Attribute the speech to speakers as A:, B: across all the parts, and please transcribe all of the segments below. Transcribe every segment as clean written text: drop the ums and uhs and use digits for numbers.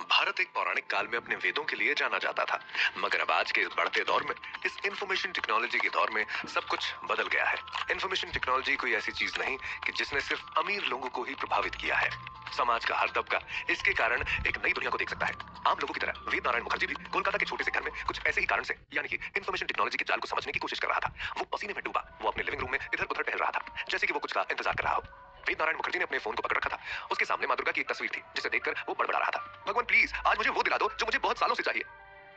A: भारत एक पौराणिक काल में अपने वेदों के लिए जाना जाता था, मगर अब आज के इस बढ़ते दौर में, इस इंफॉर्मेशन टेक्नोलॉजी के दौर में सब कुछ बदल गया है। इंफॉर्मेशन टेक्नोलॉजी कोई ऐसी चीज नहीं कि जिसने सिर्फ अमीर लोगों को ही प्रभावित किया है। समाज का हर तबका इसके कारण एक नई दुनिया को देख सकता है। आम लोगों की तरह वेद नारायण मुखर्जी भी कोलकाता के छोटे से घर में कुछ ऐसे ही कारण से, यानी कि इंफॉर्मेशन टेक्नोलॉजी के जाल को समझने की कोशिश कर रहा था। वो पसीने में डूबा, वो अपने लिविंग रूम में इधर उधर टहल रहा था, जैसे कि वो कुछ का इंतजार कर रहा हो। वेद नारायण मुखर्जी ने अपने फोन को पकड़ रखा था। उसके सामने माँ दुर्गा की एक तस्वीर थी, जिसे देखकर वो बड़बड़ा रहा था, भगवान प्लीज आज मुझे वो दिला दो जो मुझे बहुत सालों से चाहिए।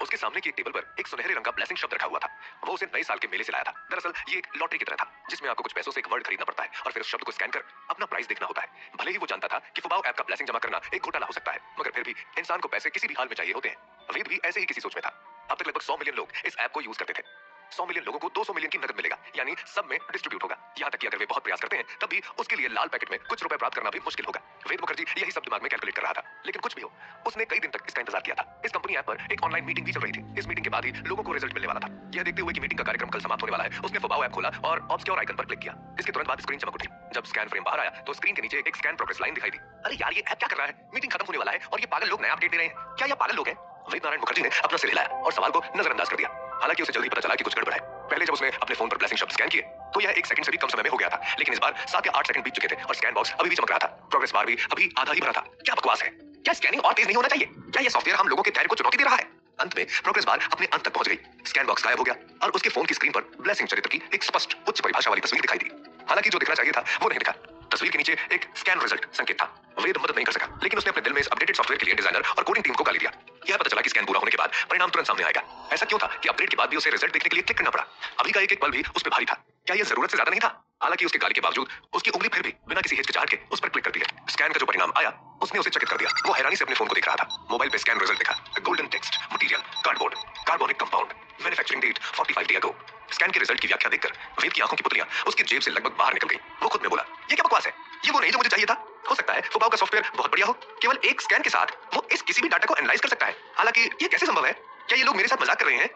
A: उसके सामने की एक टेबल पर एक सुनहरे रंग का ब्लेसिंग शब्द रखा हुआ था। वो उसे नए साल के मेले से लाया था। दरअसल ये एक लॉटरी की तरह था, जिसमें आपको कुछ पैसों से एक वर्ड खरीदना पड़ता है और फिर उस शब्द को स्कैन कर अपना प्राइस देखना होता है। भले ही वो जानता था कि फुबाओ ऐप का ब्लेसिंग जमा करना एक घोटाला हो सकता है, मगर फिर भी इंसान को पैसे किसी भी हाल में चाहिए होते हैं। वेद भी ऐसे ही किसी सोच में था। अब तक लगभग 100 मिलियन लोग इस ऐप को यूज करते थे। 100 मिलियन लोगों को 200 मिलियन की नकद मिलेगा, यानी सब में डिस्ट्रीब्यूट होगा। यहाँ तक कि अगर वे बहुत प्रयास करते हैं तब भी उसके लिए लाल पैकेट में कुछ रुपए प्राप्त करना भी मुश्किल होगा। वेद मुखर्जी यही सब दिमाग में कैलकुलेट कर रहा था, लेकिन कुछ भी हो, उसने कई दिन तक इसका इंतजार किया था। इस कंपनी ऐप पर एक ऑनलाइन मीटिंग भी चल रही थी। इस मीटिंग के बाद ही लोगों को रिजल्ट मिलने वाला था। यह देखते हुए कि मीटिंग का कार्यक्रम कल समाप्त होने वाला है, उसने फुबाओ ऐप खोला और ऑब्सक्योर आइकन पर क्लिक किया। इसके तुरंत बाद स्क्रीन चमक उठी। जब स्कैन फ्रेम बाहर आया तो स्क्रीन के नीचे एक स्कैन प्रोग्रेस लाइन दिखाई दी। अरे यार, ये ऐप क्या कर रहा है? मीटिंग खत्म होने वाला है और ये पागल लोग नया अपडेट दे रहे हैं। क्या ये पागल लोग हैं? वेद नारायण मुखर्जी ने अपना सिर हिलाया और सवाल को नजरअंदाज कर दिया। हालांकि उसे जल्दी पता चला कि कुछ गड़बड़ है। पहले जब उसने अपने फोन पर ब्लेसिंग शब्द स्कैन किए तो यह 1 सेकंड से भी कम समय में हो गया था, लेकिन इस बार 7 या 8 सेकंड बीत चुके थे और स्कैन बॉक्स अभी भी चमक रहा था। प्रोग्रेस बार भी अभी आधा ही भरा था। क्या बकवास है? क्या स्कैनिंग और तेज नहीं होना चाहिए? क्या यह सॉफ्टवेयर हम लोगों के धैर्य को चुनौती दे रहा है? अंत में प्रोग्रेस बार अपने अंत तक पहुंच गई। स्कैन बॉक्स गायब हो गया और उसके फोन की स्क्रीन पर ब्लेसिंग चरित्र की एक स्पष्ट उच्च परिभाषा वाली तस्वीर दिखाई दी। हालांकि जो दिखना चाहिए था वो नहीं दिखा। तस्वीर के नीचे एक स्कैन रिजल्ट संकेत था। वेद मदद नहीं कर सका, लेकिन उसने अपने दिल में इस अपडेटेड सॉफ्टवेयर के लिए डिजाइनर और कोडिंग टीम को गाली दिया। यह पता चला कि स्कैन पूरा होने के बाद परिणाम तुरंत सामने आएगा। ऐसा क्यों था कि अपडेट के बाद भी उसे रिजल्ट देखने के लिए क्लिक करना पड़ा? अभी का एक एक पल भी उस पर भारी था। क्या यह जरूरत से ज्यादा नहीं था? हालांकि उसके गाली के बावजूद उसकी उंगली फिर भी बिना किसी हिचकिचाहट के उस पर क्लिक करती है। स्कैन का जो परिणाम आया उसने उसे चकित कर दिया। वो हैरानी से अपने फोन को देख रहा था। मोबाइल पे स्कैन रिजल्ट दिखा। Golden text material cardboard carbonic compound manufacturing date 45 day ago. Scan के रिजल्ट की व्याख्या देखकर वेद की आंखों की पुतलियां उसकी जेब से लगभग बाहर निकल गई। वो खुद में बोला, ये क्या बकवास है? ये वो नहीं जो मुझे चाहिए था। हो सकता है फुबाओ का सॉफ्टवेयर बहुत बढ़िया हो, केवल एक स्कैन के साथ वो इस किसी भी डाटा को एनालाइज कर सकता है। हालांकि ये कैसे संभव है? क्या ये लोग मेरे साथ मजाक कर रहे हैं?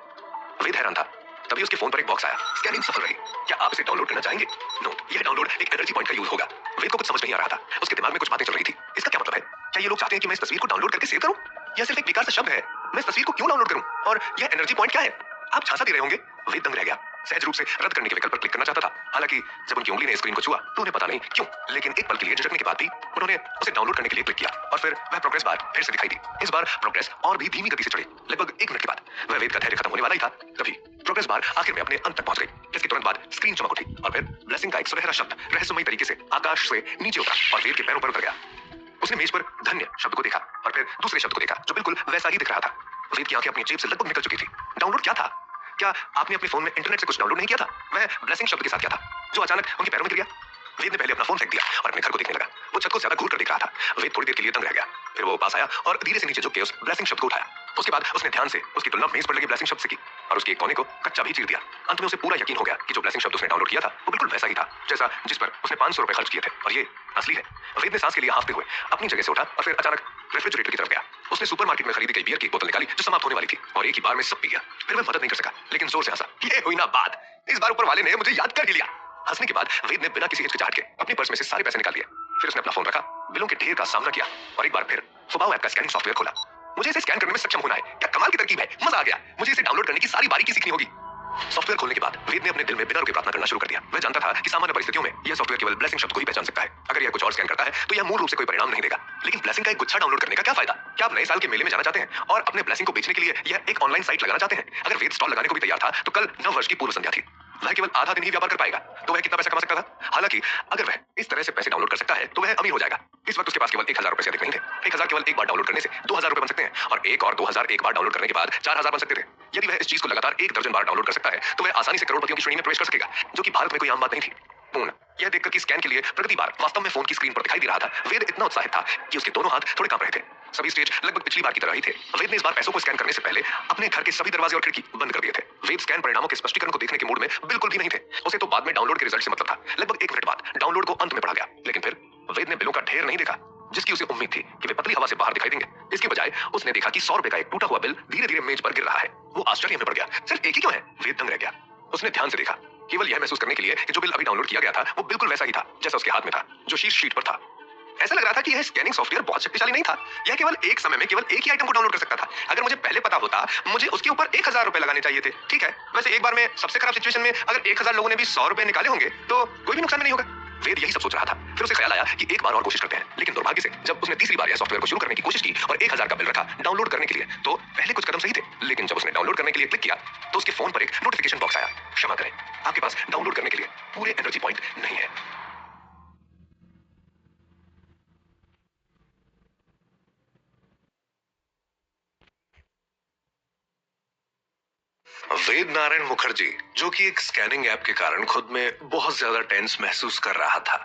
A: वेद हैरान था। तभी उसके फोन पर एक बॉक्स आया। स्कैनिंग सफल रही। क्या आप इसे डाउनलोड करना चाहेंगे? नो, यह डाउनलोड एक एनर्जी पॉइंट का यूज होगा। वेद को कुछ समझ नहीं आ रहा था। उसके दिमाग में कुछ बातें चल रही थी। इसका क्या मतलब है? क्या ये लोग चाहते हैं कि मैं इस तस्वीर को डाउनलोड करके सेव करूं? यह सिर्फ एक बेकार सा शब्द है। मैं इस तस्वीर को क्यों डाउनलोड करूं? और यह एनर्जी पॉइंट क्या है? आप झांसा दे रहे होंगे। वेद दंग रह गया। सहज रूप से रद्द करने के विकल्प पर क्लिक करना चाहता था। हालांकि जब उनकी उंगली ने स्क्रीन को छुआ तो उन्हें पता नहीं क्यों, लेकिन एक पल के लिए झिझकने के बाद भी उन्होंने उसे डाउनलोड करने के लिए क्लिक किया और फिर वह प्रोग्रेस बार फिर से दिखाई दी। इस बार प्रोग्रेस और भी धीमी गति से चढ़ी। लगभग 1 मिनट के बाद वह वेद का धैर्य खत्म होने वाला ही था। तभी प्रोग्रेस बार आखिर में अपने अंत तक पहुंच गई। इसके तुरंत बाद स्क्रीन चमक उठी और फिर ब्लेसिंग का एक सुनहरा शब्द रहस्यमयी तरीके से आकाश से नीचे उतरा और वेद के पैरों पर उतर गया। उसने मेज पर धन्य शब्द को देखा और फिर दूसरे शब्द को देखा जो बिल्कुल वैसा ही दिख रहा था। वेद की आंखें अपनी जेब से लगभग निकल चुकी थी। डाउनलोड क्या था? क्या आपने अपने फोन में इंटरनेट से कुछ डाउनलोड नहीं किया था? वह ब्लेसिंग शब्द के साथ क्या था जो अचानक उनके पैरों में गिर गया? वेद ने पहले अपना फोन फेंक दिया और अपने घर को देखने लगा। वो छत को ज्यादा घूर कर देख रहा था। वेद थोड़ी देर के लिए दंग रह गया। फिर वो पास आया और धीरे से नीचे झुक के उस ब्लेसिंग शब्द को उठाया। उसके बाद उसने ध्यान से उसकी तुलना मेज पर लगे ब्लेसिंग शब्द से की और उसके एक कोने को कच्चा भी चीर दिया। अंत में उसे पूरा यकीन हो गया कि जो ब्लेसिंग शब्द उसने डाउनलोड किया था वो बिल्कुल वैसा ही था जैसा जिस पर उसने 500 रुपए खर्च किए थे और ये असली है। वेद ने सांस के लिए हांफते हुए अपनी जगह से उठा और फिर अचानक रेफ्रिजरेटर की तरफ गया। उसने सुपरमार्केट में खरीदी गई बियर की एक बोतल निकाली जो समाप्त होने वाली थी और एक ही बार में सब पी गया। फिर वह मदद नहीं कर सका, लेकिन जोर से हंसा। ये हुई ना बात, इस बार ऊपर वाले ने मुझे याद कर ही लिया। हंसने के बाद वेद ने बिना किसी हिचकिचाहट के अपने पर्स में से सारे पैसे निकाल लिए। फिर उसने अपना फोन रखा, बिलों के ढेर का सामना किया और एक बार फिर फुबाओ ऐप का स्कैनिंग सॉफ्टवेयर खोला। मुझे इसे स्कैन करने में सक्षम होना है। क्या कमाल की तरकीब है, मजा आ गया। मुझे इसे डाउनलोड करने की सारी बारीकी सीखनी होगी। सॉफ्टवेयर खोलने के बाद वेद ने अपने दिल में बिना रुके प्रार्थना करना शुरू कर दिया। वह जानता था कि सामान्य परिस्थितियों में यह सॉफ्टवेयर केवल ब्लेसिंग शब्द को ही पहचान सकता है। अगर यह कुछ और स्कैन करता है तो यह मूल रूप से कोई परिणाम नहीं देगा। लेकिन ब्लेसिंग का एक गुच्छा डाउनलोड करने का क्या फायदा? क्या आप नए साल के मेले में जाना चाहते हैं और अपने ब्लेसिंग को बेचने के लिए यह एक ऑनलाइन साइट लगाना चाहते हैं? अगर वेद स्टॉल लगाने को भी तैयार था तो कल नव वर्ष की पूर्व संध्या थी। वह केवल आधा दिन ही व्यापार कर पाएगा तो वह कितना पैसा कमा सकता था? हालांकि अगर वह इस तरह से पैसे डाउनलोड कर सकता है तो वह अमीर हो जाएगा। इस वक्त उसके पास केवल 1000 रुपए से अधिक नहीं थे। 1000 केवल एक बार डाउनलोड करने से 2000 रुपए बन सकते हैं और एक और 2000 एक बार डाउनलोड करने के बाद 4000 बन सकते थे। यदि वह इस चीज को लगातार 1 दर्जन बार डाउनलोड कर सकता है तो वह आसानी से करोड़पतियों की श्रेणी में प्रवेश कर सकेगा, जो कि भारत में कोई आम बात नहीं थी। पूर्ण यह देखकर कि स्कैन के लिए प्रगति बार वास्तव में फोन की स्क्रीन पर दिखाई दे रहा था, वेद इतना उत्साहित था कि उसके दोनों हाथ थोड़े कांप रहे थे। सभी स्टेज लगभग पिछली बार की तरह ही थे। वेद ने इस बार पैसों को स्कैन करने से पहले अपने घर के सभी दरवाजे और खिड़की बंद कर दिए थे। वेद स्कैन परिणामों के स्पष्टीकरण को देखने के मूड में बिल्कुल भी नहीं थे। उसे तो बाद में डाउनलोड के रिजल्ट से मतलब था। लगभग 1 मिनट बाद डाउनलोड को अंत में पढ़ा गया, लेकिन फिर वेद ने बिलों का ढेर नहीं देखा जिसकी उसे उम्मीद थी कि वे पतली हवा से बाहर दिखाई देंगे। इसके बजाय उसने देखा कि 100 रुपए का एक टूटा हुआ बिल धीरे धीरे मेज पर गिर रहा है। वो आश्चर्य में पड़ गया। सिर्फ एक ही क्यों है? वेद दंग रह गया। उसने ध्यान से देखा, केवल यह महसूस करने के लिए कि जो बिल अभी डाउनलोड किया गया था वो बिल्कुल वैसा ही था जैसा उसके हाथ में था, जो शीर्ष शीट पर था। ऐसा लग रहा था कि यह स्कैनिंग सॉफ्टवेयर बहुत शक्तिशाली नहीं था। यह केवल एक समय में केवल एक ही आइटम को डाउनलोड कर सकता था। अगर मुझे पहले पता होता, मुझे उसके ऊपर 1000 रुपए लगाने चाहिए थे। ठीक है, वैसे एक बार में सबसे खराब सिचुएशन में अगर 1000 लोगों ने भी 100 रुपए निकाले होंगे तो कोई भी नुकसान नहीं होगा। वेद यही सब सोच रहा था। फिर उसे ख्याल आया कि एक बार और कोशिश करते हैं। लेकिन दुर्भाग्य से जब उसने तीसरी बार यह सॉफ्टवेयर को शुरू करने की कोशिश की और 1000 का बिल रखा डाउनलोड करने के लिए, तो पहले कुछ कदम सही थे, लेकिन जब उसने डाउनलोड करने के लिए क्लिक किया तो उसके फोन पर एक नोटिफिकेशन बॉक्स आया। क्षमा करें, आपके पास डाउनलोड करने के लिए पूरे एनर्जी पॉइंट नहीं है। वेद नारायण मुखर्जी, जो कि एक स्कैनिंग ऐप के कारण खुद में बहुत ज्यादा टेंस महसूस कर रहा था।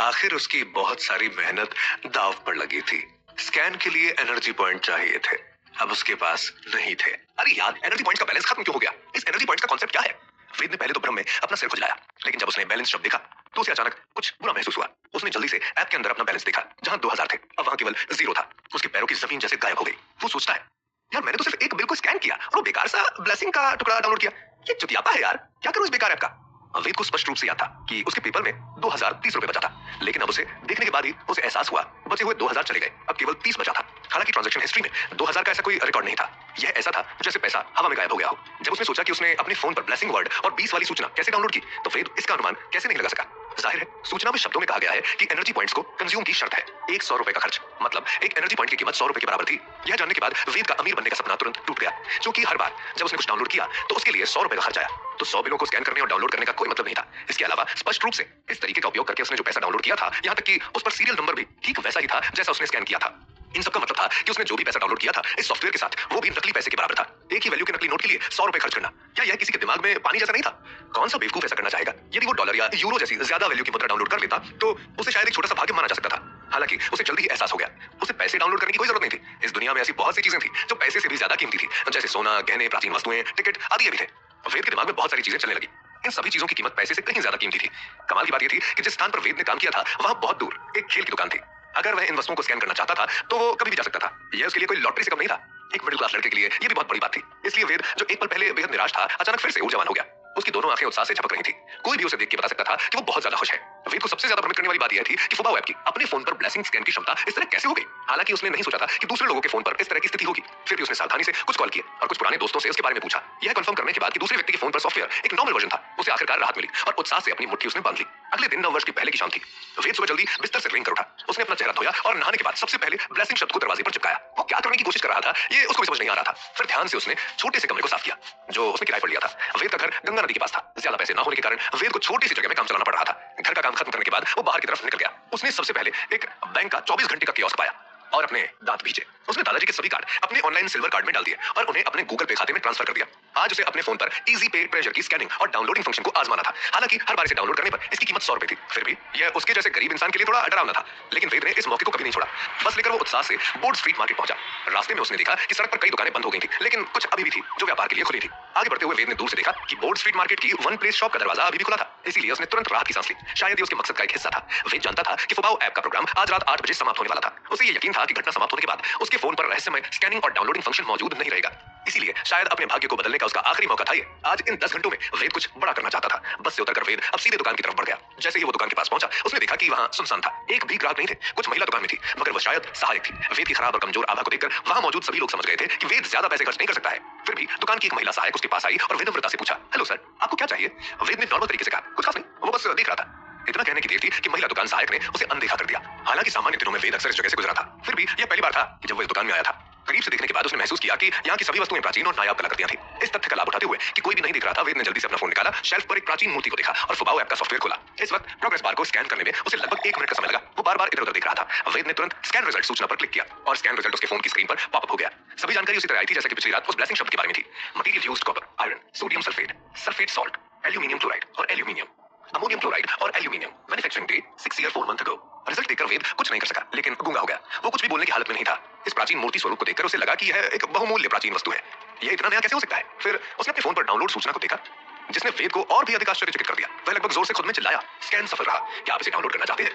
A: आखिर उसकी बहुत सारी मेहनत दांव पर लगी थी। स्कैन के लिए एनर्जी पॉइंट चाहिए थे, अब उसके पास नहीं थे। अरे यार, एनर्जी पॉइंट का बैलेंस खत्म क्यों हो गया? इस एनर्जी पॉइंट का कॉन्सेप्ट क्या है? वेद ने पहले तो भ्रम में अपना सिर खुजलाया, लेकिन जब उसने बैलेंस शब्द देखा तो उसे अचानक कुछ बुरा महसूस हुआ। उसने जल्दी से ऐप के अंदर अपना बैलेंस देखा। जहां 2000 थे, अब वहां केवल 0 था। उसके पैरों की जमीन जैसे गायब हो गई। वो सोचता है, यार मैंने तो सिर्फ एक बिल को स्कैन किया और वो बेकार सा ब्लेसिंग का टुकड़ा डाउनलोड किया। ये चुतियापा है यार, क्या करूं इस बेकार ऐप का? वेद को स्पष्ट रूप से याद था कि उसके पेपर में 2030 रुपए बचा था, लेकिन अब उसे देखने के बाद ही उसे एहसास हुआ बचे हुए 2000 चले गए, अब केवल 30 बचा था। हालांकि ट्रांजैक्शन हिस्ट्री में 2000 का ऐसा कोई रिकॉर्ड नहीं था। यह ऐसा था जैसे पैसा हवा में गायब हो गया हो। जब उसने सोचा कि उसने अपने फोन पर ब्लेसिंग वर्ड और 20 वाली सूचना कैसे डाउनलोड की, तो वेद इसका अनुमान कैसे नहीं लगा सका। जाहिर है, सूचना में शब्दों में कहा गया है कि एनर्जी पॉइंट्स को कंज्यूम की शर्त है। 100 रुपए का खर्च, मतलब एक एनर्जी पॉइंट की कीमत 100 रुपए के बराबर थी। यह जानने के बाद वेद का अमीर बनने का सपना तुरंत टूट गया, क्योंकि हर बार जब उसने कुछ डाउनलोड किया तो उसके लिए 100 रुपए का खर्च आया। तो 100 बिलों को स्कैन करने और डाउनलोड करने का कोई मतलब नहीं था। इसके अलावा स्पष्ट रूप से इस तरीके का उपयोग करके उसने जो पैसा डाउनलोड किया था, यहाँ तक कि उस पर सीरियल नंबर भी ठीक वैसा ही था जैसा उसने स्कैन किया था। इन सब का मतलब था कि उसने जो भी पैसा डाउनलोड किया था इस सॉफ्टवेयर के साथ, वो भी नकली पैसे के बराबर था। एक ही वैल्यू के नकली नोट के लिए 100 रुपए खर्च करना, क्या यह किसी के दिमाग में पानी जैसा नहीं था? कौन सा बेवकूफ ऐसा करना चाहेगा? यदि वो डॉलर या यूरो जैसी ज्यादा वैल्यू की मुद्रा डाउनलोड कर लेता तो उसे शायद एक छोटा सा भाग्य माना जा सकता था। हालांकि उसे जल्दी ही एहसास हो गया, उसे पैसे डाउनलोड करने की कोई जरूरत नहीं थी। इस दुनिया में ऐसी बहुत सी चीजें थी जो पैसे से भी ज्यादा कीमती थी, जैसे सोना, गहने, प्राचीन वस्तुएं, टिकट आदि भी थे। वेद के दिमाग में बहुत सारी चीजें चलने लगी। इन सभी चीजों की कीमत पैसे से कहीं ज्यादा कीमती थी। कमाल की बात यह थी कि जिस स्थान पर वेद ने काम किया था वहां बहुत दूर एक खेल की दुकान थी। अगर वह इन वस्तुओं को स्कैन करना चाहता था तो वो कभी भी जा सकता था। यह उसके लिए कोई लॉटरी से कम नहीं था। एक मिडिल क्लास लड़के के लिए यह भी बहुत बड़ी बात थी। इसलिए वेद, जो एक पल पहले बेहद निराश था, अचानक फिर से ऊर्जावान हो गया। उसकी दोनों आंखें उत्साह से झपक रही थी। कोई भी उसे देख के बता सकता था कि वो बहुत ज्यादा खुश है। वेद को सबसे ज्यादा भ्रमित करने वाली बात यह थी कि फुबाओ ऐप की अपने फोन पर ब्लेसिंग स्कैन की क्षमता इस तरह कैसे हो गई। हालांकि उसने नहीं सोचा था कि दूसरे लोगों के फोन पर इस तरह की स्थिति होगी। फिर भी उसने सावधानी से कुछ कॉल किए और कुछ पुराने दोस्तों से उसके बारे में पूछा। यह कंफर्म करने के बाद कि दूसरे व्यक्ति के फोन पर सॉफ्टवेयर एक नॉर्मल वर्जन था, उसे आखिरकार राहत मिली और उत्साह से अपनी मुट्ठी उसने बांध ली। अगले दिन 9 वर्ष की पहले की शाम थी। वेद सुबह जल्दी बिस्तर से रेंग कर उठा। उसने अपना चेहरा धोया और नहाने के बाद सबसे पहले ब्लेसिंग शब्द को दरवाजे पर चिपकाया। वो क्या करने की कोशिश कर रहा था ये उसको भी समझ नहीं आ रहा था। फिर ध्यान से उसने छोटे से कमरे को साफ किया जो उसने किराए पर लिया था। वेद का घर गंगा नदी के पास था। ज्यादा पैसे न होने के कारण वेद को छोटी सी जगह में काम चलाना पड़ रहा था। घर का काम खत्म करने के बाद वो बाहर की तरफ निकल गया। उसने सबसे पहले एक बैंक का 24 घंटे का कियोस्क पाया और अपने दांत भींचे। उसने दादाजी के सभी कार्ड अपने ऑनलाइन सिल्वर कार्ड में डाल दिए और उन्हें अपने गूगल पे खाते में ट्रांसफर कर दिया। आज उसे अपने फोन पर इजी पे ट्रेजर की स्कैनिंग और डाउनलोडिंग फंक्शन को आजमाना था। हालांकि हर बार इसे डाउनलोड करने पर इसकी कीमत 100 रुपए थी। फिर भी यह उसके जैसे गरीब इंसान के लिए थोड़ा डरावना था। लेकिन वेद ने इस मौके को कभी नहीं छोड़ा। बस लेकर वो उत्साह से बोर्ड स्ट्रीट मार्केट पहुंचा। रास्ते में उसने देखा कि सड़क पर कई दुकानें बंद हो गई थी, लेकिन कुछ अभी भी थी जो व्यापार के लिए खुली थी। आगे बढ़ते हुए वेद ने दूर से देखा कि बोर्ड स्ट्रीट मार्केट की वन प्लेस शॉप का दरवाजा अभी भी खुला था। इसीलिए उसने तुरंत राहत की सांस ली। शायद ये उसके मकसद का एक हिस्सा था। वेद जानता था कि फुबाओ ऐप का प्रोग्राम आज रात 8 बजे समाप्त होने वाला था। उसे ये यकीन था कि घटना समाप्त होने के बाद उसके फोन पर रहस्यमय स्कैनिंग और डाउनलोडिंग फंक्शन मौजूद नहीं रहेगा। इसीलिए शायद अपने भाग्य को बदलने का उसका आखिरी मौका था ये। आज इन 10 घंटों में वेद कुछ बड़ा करना चाहता था। बस से उतरकर वेद अब सीधे दुकान की तरफ बढ़ गया। जैसे ही वो दुकान के पास पहुंचा, उसने देखा कि वहां सुनसान था। एक भी ग्राहक नहीं थे। कुछ महिला दुकान में थी, मगर वो शायद सहायक थी। वेद की खराब और कमजोर आभा को देखकर वहां मौजूद सभी लोग समझ गए थे कि वेद ज्यादा पैसे खर्च नहीं कर सकता है। फिर भी दुकान की एक महिला सहायक उसके पास आई और विनम्रता से पूछा, हेलो सर, आपको क्या चाहिए? वेद ने नॉर्मल तरीके से कहा, कुछ खास नहीं, वो बस देख रहा था। इतना कहने की देर थी कि महिला दुकान सहायक ने उसे अनदेखा कर दिया। हालांकि सामान्य दिनों में वेद अक्सर इस जगह से गुजरा था, फिर भी यह पहली बार था कि जब वो इस दुकान में आया था। करीब से देखने के बाद उसने महसूस किया कि यहाँ की सभी वस्तुएं प्राचीन और नायाब कलाकृतियां थी। इस तथ्य का लाभ उठाते हुए कि कोई भी नहीं दिख रहा था, वेद ने जल्दी से अपना फोन निकाला, शेल्फ पर एक प्राचीन मूर्ति को देखा और फुबाओ ऐप का सॉफ्टवेयर खोला। इस वक्त प्रोग्रेस बार को स्कैन करने में उसे लगभग 1 मिनट का समय लगा। वो बार-बार इधर-उधर देख रहा था। वेद ने तुरंत स्कैन रिजल्ट सूचना पर क्लिक किया और स्कैन रिजल्ट उसके फोन की स्क्रीन पर पॉपअप हो गया। सभी जानकारी उसी तरह आई थी जैसे कि पिछली रात उस ब्लेसिंग शब्द के बारे में थी। Material used copper, iron, sodium sulphate, sulphate salt, aluminium chloride और एल्यूमिनियम, अमोनियम क्लोराइड और aluminium, manufacturing date 6 year 4 month ago. Result देखकर वेद कुछ नहीं कर सका, लेकिन गूंगा हो गया। वो कुछ भी बोलने की हालत में नहीं था। इस प्राचीन मूर्ति स्वरूप को देखकर उसे लगा कि यह एक बहुमूल्य प्राचीन वस्तु है। यह इतना नया कैसे हो सकता है? फिर उसने अपने फोन पर डाउनलोड सूचना को देखा, जिसने वेद को और भी अधिक आश्चर्यचकित कर दिया। वह लगभग जोर से खुद में चिल्लाया, स्कैन सफल रहा। क्या आप इसे डाउनलोड करना चाहते हैं?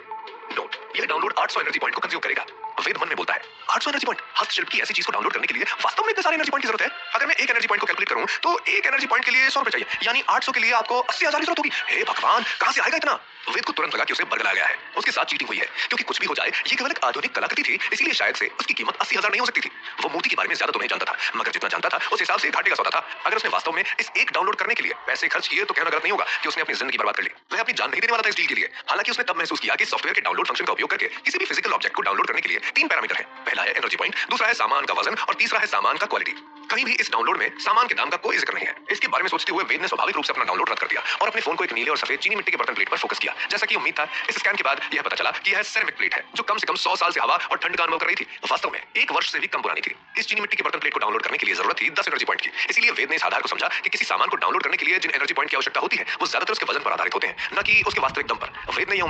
A: नोट, यह डाउनलोड 800 एनर्जी पॉइंट को कंज्यूम करेगा। वेद मन में बोलता है, 800 एनर्जी पॉइंट? हस्तशिल्प की ऐसी चीज को डाउनलोड करने के लिए वास्तव में इतने सारे एनर्जी पॉइंट की जरूरत है? अगर मैं एक एनर्जी पॉइंट को कैलकुलेट करूं तो एक एनर्जी पॉइंट के लिए 100 रुपए चाहिए, यानी 800 के लिए आपको 80,000 की जरूरत होगी। हे भगवान, कहां से आएगा इतना? वेद को तुरंत लगा कि उसे बरगलाया गया है, उसके साथ चीटिंग हुई है, क्योंकि कुछ भी हो जाए ये केवल एक आधुनिक कलाकृति थी, इसीलिए शायद से उसकी कीमत 80,000 नहीं हो सकती थी। वो मूर्ति के बारे में ज्यादा तो नहीं जानता था, मगर जितना जानता था उस हिसाब से घाटे का सौदा था। अगर उसने वास्तव में इस एक डाउनलोड करने के लिए पैसे खर्च किए तो कहना गलत नहीं होगा कि उसने अपनी जिंदगी बर्बाद कर ली। वह अपनी जान नहीं देने वाला था इस डील के लिए। हालांकि उसने तब महसूस किया कि सॉफ्टवेयर के डाउनलोड फंक्शन का उपयोग करके किसी भी फिजिकल ऑब्जेक्ट को डाउनलोड करने के लिए 3 पैरामीटर हैं। पहला है एनर्जी पॉइंट, दूसरा है सामान का वजन और तीसरा है सामान का क्वालिटी। कहीं भी इस डाउनलोड में सामान के दाम का कोई जिक्र नहीं है। इसके बारे में सोचते हुए वेद ने स्वाभाविक रूप से अपना डाउनलोड रद्द कर दिया और अपने फोन को एक नीले और सफेद चीनी मिट्टी के बर्तन प्लेट पर फोकस किया। जैसा कि उम्मीद था, इस स्कैन के बाद यह पता चला कि यह सेरेमिक प्लेट है जो कम से कम 100 साल से हवा और ठंड का अनुभव कर रही थी। वास्तव में 1 वर्ष से भी कम पुरानी थी। इस चीनी मिट्टी के बर्तन प्लेट को डाउनलोड करने के लिए जरूरत थी 10 एनर्जी पॉइंट की। इसीलिए वेद ने इस आधार को समझा कि किसी सामान को डाउनलोड करने के लिए जिन एनर्जी पॉइंट की आवश्यकता होती है वो ज्यादातर उसके वजन पर आधारित होते हैं, न कि उसके वास्तविक दम पर। वेद ने यह